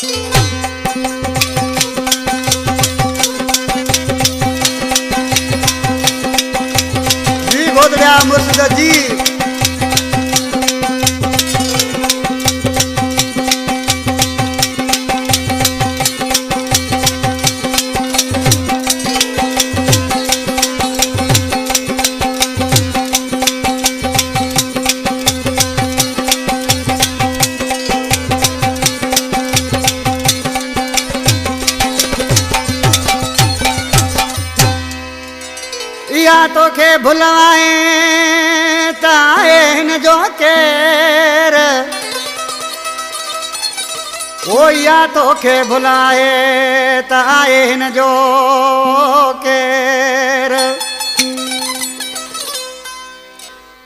जी गोदड़िया मुर्शिद जी या तो के भुलवाए ताए न जो केर ओ या तो के भुलाए ताए न जो केर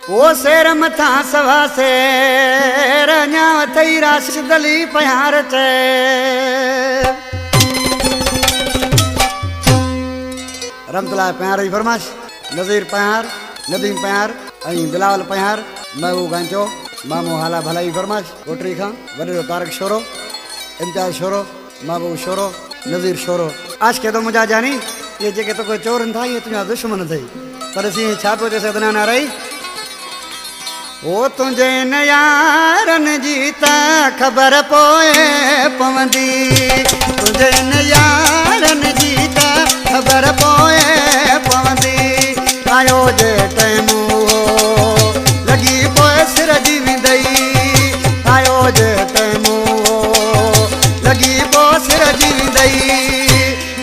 ओ शेर मथा सवा शेर न्याव थई राश दली प्यार चे रमतला प्यार जी फरमाश नज़ीर प्यार नदीम प्यार बिलावल प्यार महबूब गांचो मामू हाला भलाई फरमाश कोटरी खां वॾो तारक शोरो इम्तियाज़ शोरो महबूब शोरो नज़ीर शोरो आज के तो मुझा जानी ये जेके तो कोई चोरन था ये तुझा दुश्मन थई पर सी छा तो जैसे दना ना रही ओ तुझे न यारन जी त ख़बर पोए पवंदी तुझे न यारन जी त ख़बर पोए पवंदी आयो जे टाइम लगी पोए सिर जी विंदई आयो जे टाइम लगी पोए सिर जी विंदई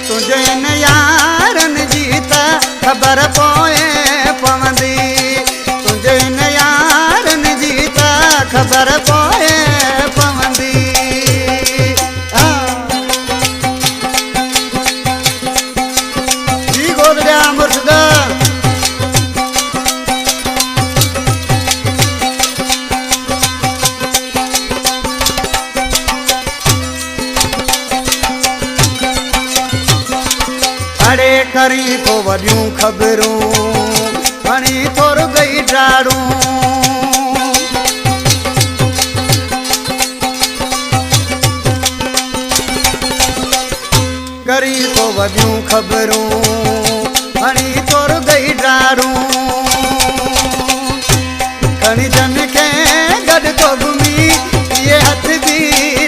तुझे न यारन जी त ख़बर पोए पवंदी तुझे न यारन जी त ख़बर पोए पवंदी जी गोदड़िया मुर्शिद अड़े करी तो वॾियूं ख़बरूं खणी तुर गई डाड़ूं करी तो वॾियूं ख़बरूं खणी तुर गई डाड़ूं खणी जन खे गॾु तो घुमी ये हथ बि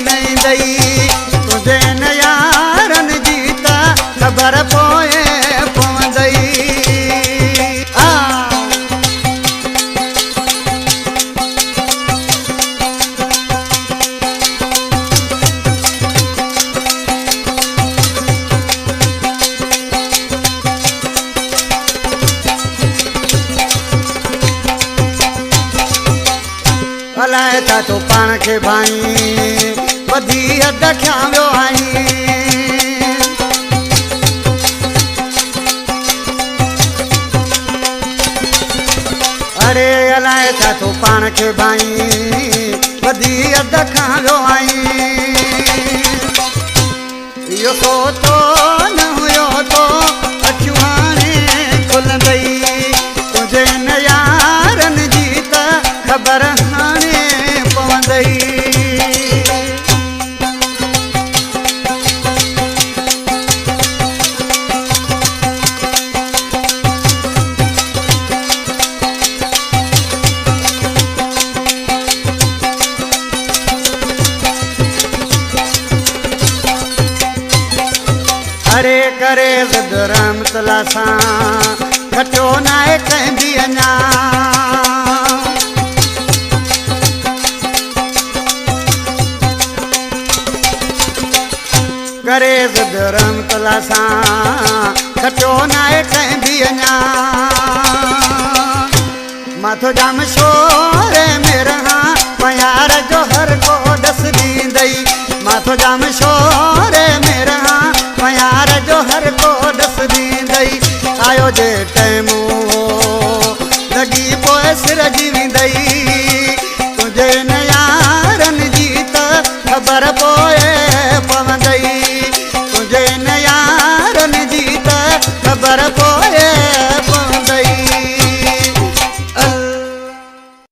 नहीं दई तुझे न यारन जी त ख़बर पोए पवंदई अलाए छा तो पाण खे भाई वधी हद खिया वियो आई अरे अलाए छा तो पाण खे भाई वधी हद खां वियो आई इहो सोचो न हुयो तो अखियूं हाणे खुलंदई तुंहिंजे न यारन जी त ख़बर हाणे पवंदई अरे करे ज़िद रहमतला सां खटो नाहे कंहिं बि अञा करे ज़िद रहमतला सां खटो नाहे कंहिं बि अञा माथो जाम शोरे में रहां प्यार जो हर को डस ॾींदई माथो जाम शोरे में रहां प्यार जो हर को डस ॾींदई आयो जे टाइम लगी पोए सिर जी विंदई तुझे न